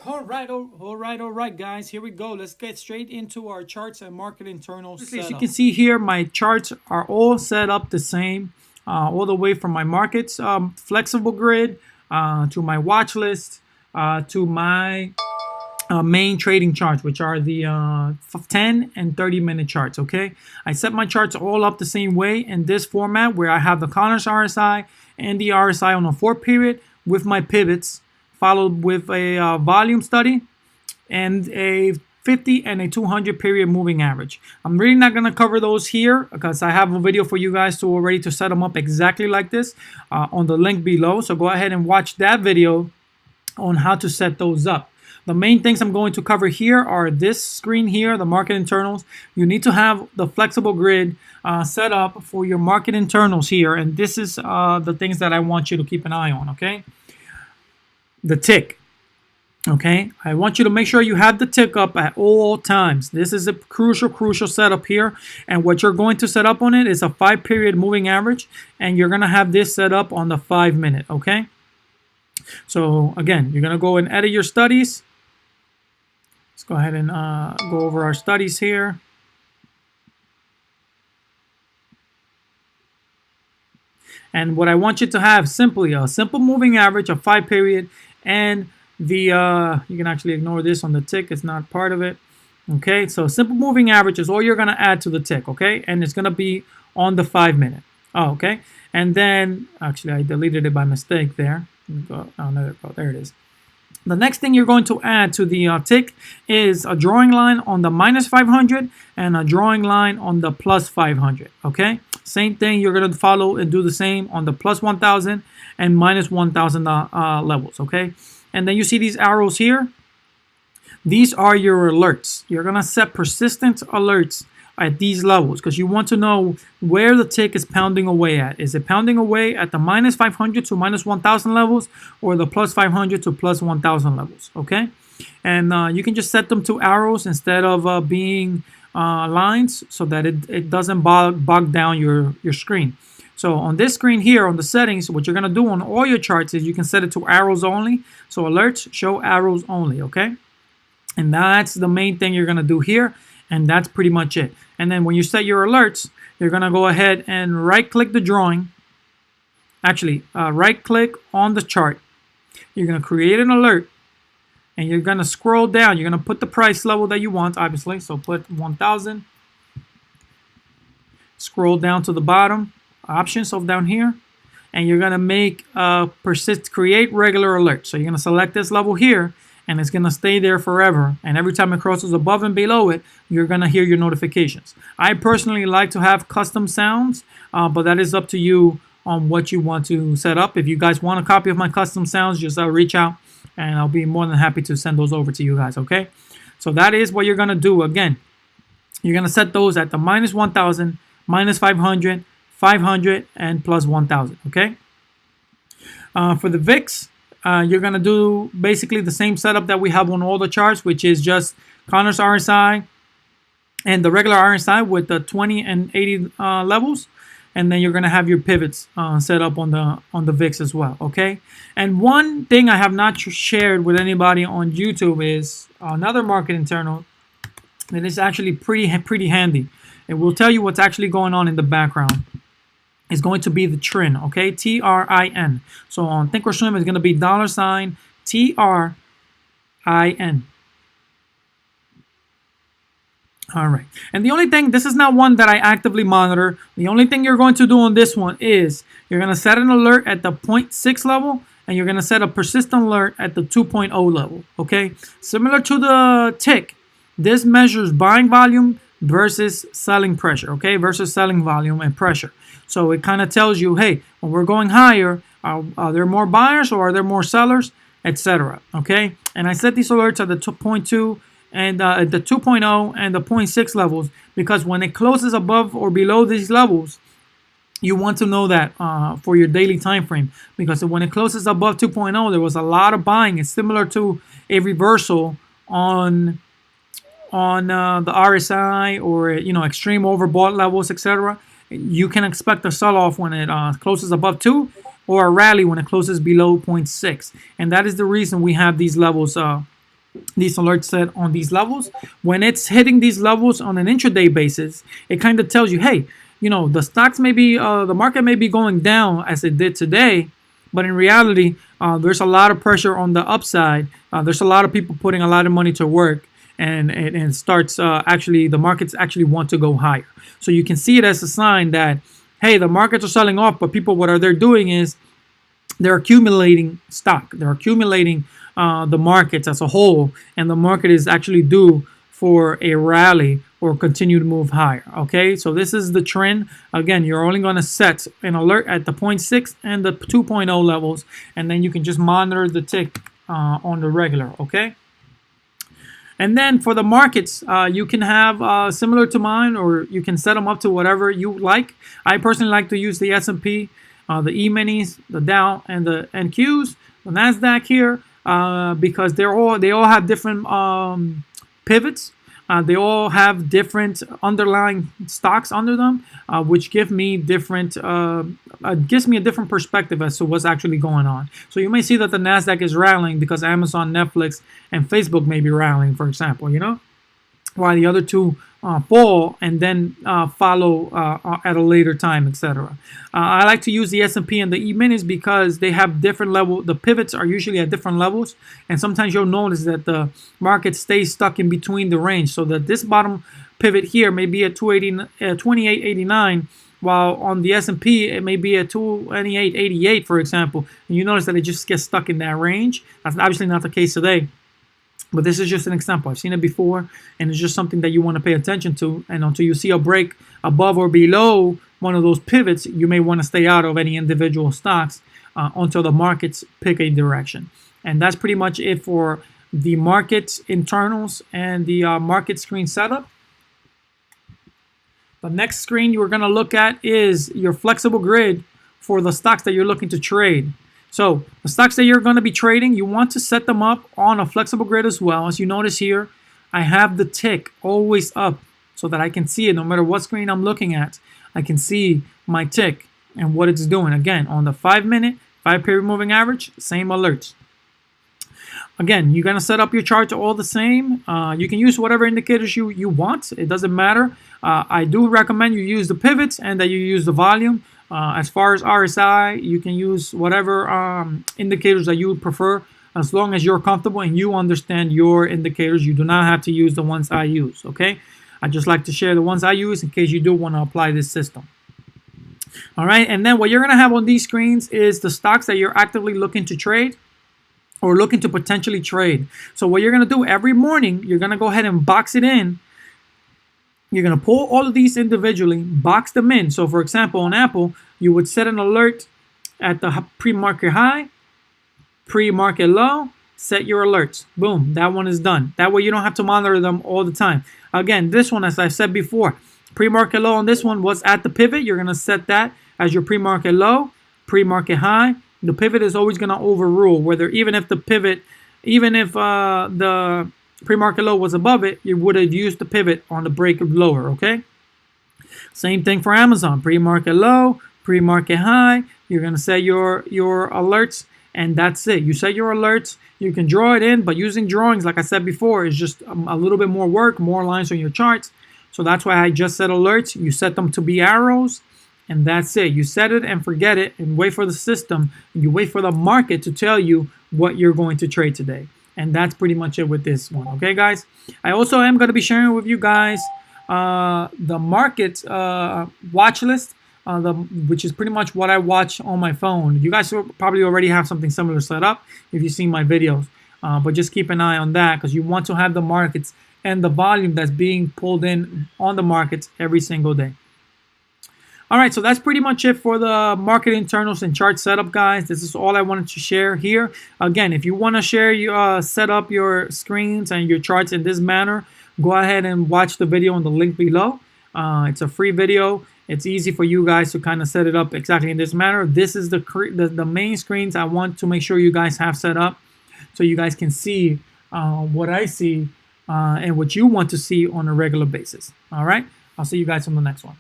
All right, guys. Here we go. Let's get straight into our charts and market internals. As you can see here, my charts are all set up the same, all the way from my markets flexible grid to my watch list to my main trading charts, which are the 10 and 30-minute charts. Okay, I set my charts all up the same way in this format, where I have the Connors RSI and the RSI on a 4-period with my pivots, followed with a volume study and a 50 and a 200 period moving average. I'm really not going to cover those here because I have a video for you guys to already to set them up exactly like this on the link below. So go ahead and watch that video on how to set those up. The main things I'm going to cover here are this screen here, the market internals. You need to have the flexible grid set up for your market internals here. And this is the things that I want you to keep an eye on, okay? The tick. Okay, I want you to make sure you have the tick up at all times. This is a crucial setup here. And what you're going to set up on it is a 5-period moving average. And you're going to have this set up on the 5-minute, okay? So again, you're going to go and edit your studies. Let's go ahead and go over our studies here. And what I want you to have simply a simple moving average, a 5-period, and the you can actually ignore this on the tick, it's not part of it. Okay, so simple moving average is all you're going to add to the tick, okay? And it's going to be on the 5-minute. Oh, okay. And then actually I deleted it by mistake there. Let me go, there it is. The next thing you're going to add to the tick is a drawing line on the -500 and a drawing line on the +500. Okay, same thing. You're going to follow and do the same on the +1000 and -1000 levels. Okay, and then you see these arrows here. These are your alerts. You're going to set persistent alerts at these levels because you want to know where the tick is pounding away at. Is it pounding away at the -500 to -1000 levels or the +500 to +1000 levels? Okay, and you can just set them to arrows instead of being lines so that it doesn't bog down your screen. So on this screen here on the settings, what you're going to do on all your charts is you can set it to arrows only. So alerts show arrows only. Okay, and that's the main thing you're going to do here. And that's pretty much it. And then when you set your alerts, you're going to go ahead and right-click the drawing. Actually, right-click on the chart. You're going to create an alert. And you're going to scroll down. You're going to put the price level that you want, obviously. So put 1,000. Scroll down to the bottom. Options, so down here. And you're going to make create regular alert. So you're going to select this level here. And it's going to stay there forever. And every time it crosses above and below it, you're going to hear your notifications. I personally like to have custom sounds, but that is up to you on what you want to set up. If you guys want a copy of my custom sounds, just reach out and I'll be more than happy to send those over to you guys, okay? So that is what you're going to do. Again, you're going to set those at the -1000, -500, 500, and +1000, okay? For the VIX, you're going to do basically the same setup that we have on all the charts, which is just Connors RSI and the regular RSI with the 20 and 80 levels. And then you're going to have your pivots set up on the VIX as well, okay? And one thing I have not shared with anybody on YouTube is another market internal that is actually pretty handy. It will tell you what's actually going on in the background. Is going to be the TRIN, okay? TRIN. So on Thinkorswim, it's going to be $TRIN. All right. And the only thing, this is not one that I actively monitor. The only thing you're going to do on this one is you're going to set an alert at the 0.6 level and you're going to set a persistent alert at the 2.0 level, okay? Similar to the tick, this measures buying volume versus selling pressure, okay? Versus selling volume and pressure. So it kind of tells you, hey, when we're going higher, are there more buyers or are there more sellers, etc. Okay, and I set these alerts at the 2.2 and the 2.0 and the 0.6 levels because when it closes above or below these levels, you want to know that for your daily time frame because when it closes above 2.0, there was a lot of buying. It's similar to a reversal on the RSI or extreme overbought levels, etc. You can expect a sell-off when it closes above 2 or a rally when it closes below 0.6. And that is the reason we have these levels these alerts set on these levels. When it's hitting these levels on an intraday basis, it kind of tells you, hey, you know, the stocks may be, the market may be going down as it did today, but in reality, there's a lot of pressure on the upside. There's a lot of people putting a lot of money to work, and it starts actually, the markets actually want to go higher. So you can see it as a sign that, hey, the markets are selling off, but people, what are they doing is they're accumulating stock. They're accumulating the markets as a whole, and the market is actually due for a rally or continue to move higher. Okay, so this is the trend. Again, you're only going to set an alert at the 0.6 and the 2.0 levels, and then you can just monitor the tick on the regular. Okay. And then for the markets, you can have similar to mine, or you can set them up to whatever you like. I personally like to use the S&P, the E-minis, the Dow, and the NQs, the Nasdaq here, because they all have different pivots. They all have different underlying stocks under them, which give me different gives me a different perspective as to what's actually going on. So you may see that the Nasdaq is rallying because Amazon, Netflix, and Facebook may be rallying, for example, you know, while the other two fall and then follow at a later time, etc. I like to use the S&P and the E-minis because they have different level. The pivots are usually at different levels, and sometimes you'll notice that the market stays stuck in between the range, so that this bottom pivot here may be at 28.89, while on the S&P it may be at 28.88, for example. And you notice that it just gets stuck in that range. That's obviously not the case today, but this is just an example. I've seen it before, and it's just something that you want to pay attention to. And until you see a break above or below one of those pivots, you may want to stay out of any individual stocks until the markets pick a direction. And that's pretty much it for the market internals and the market screen setup. The next screen you are going to look at is your flexible grid for the stocks that you're looking to trade. So the stocks that you're going to be trading, you want to set them up on a flexible grid as well. As you notice here, I have the tick always up so that I can see it no matter what screen I'm looking at. I can see my tick and what it's doing. Again, on the 5-minute, 5-period moving average, same alerts. Again, you're going to set up your chart all the same. You can use whatever indicators you want. It doesn't matter. I do recommend you use the pivots and that you use the volume. As far as RSI, you can use whatever indicators that you would prefer, as long as you're comfortable and you understand your indicators. You do not have to use the ones I use, okay? I just like to share the ones I use in case you do want to apply this system. All right, and then what you're going to have on these screens is the stocks that you're actively looking to trade or looking to potentially trade. So what you're going to do every morning, you're going to go ahead and box it in. You're going to pull all of these individually, box them in. So for example, on Apple, you would set an alert at the pre-market high, pre-market low, set your alerts. Boom, that one is done. That way you don't have to monitor them all the time. Again, this one, as I said before, pre-market low on this one was at the pivot. You're going to set that as your pre-market low, pre-market high. The pivot is always going to overrule, whether even if the pivot, even if the pre-market low was above it, you would have used the pivot on the break of lower, okay? Same thing for Amazon. Pre-market low, pre-market high. You're going to set your alerts, and that's it. You set your alerts. You can draw it in, but using drawings, like I said before, is just a little bit more work, more lines on your charts. So that's why I just set alerts. You set them to be arrows, and that's it. You set it and forget it and wait for the system. You wait for the market to tell you what you're going to trade today. And that's pretty much it with this one. Okay, guys? I also am going to be sharing with you guys the market watch list, which is pretty much what I watch on my phone. You guys probably already have something similar set up if you've seen my videos. But just keep an eye on that, because you want to have the markets and the volume that's being pulled in on the markets every single day. All right, so that's pretty much it for the market internals and chart setup, guys. This is all I wanted to share here. Again, if you want to share set up your screens and your charts in this manner, go ahead and watch the video on the link below. It's a free video. It's easy for you guys to kind of set it up exactly in this manner. This is the main screens I want to make sure you guys have set up, so you guys can see what I see and what you want to see on a regular basis. All right, I'll see you guys on the next one.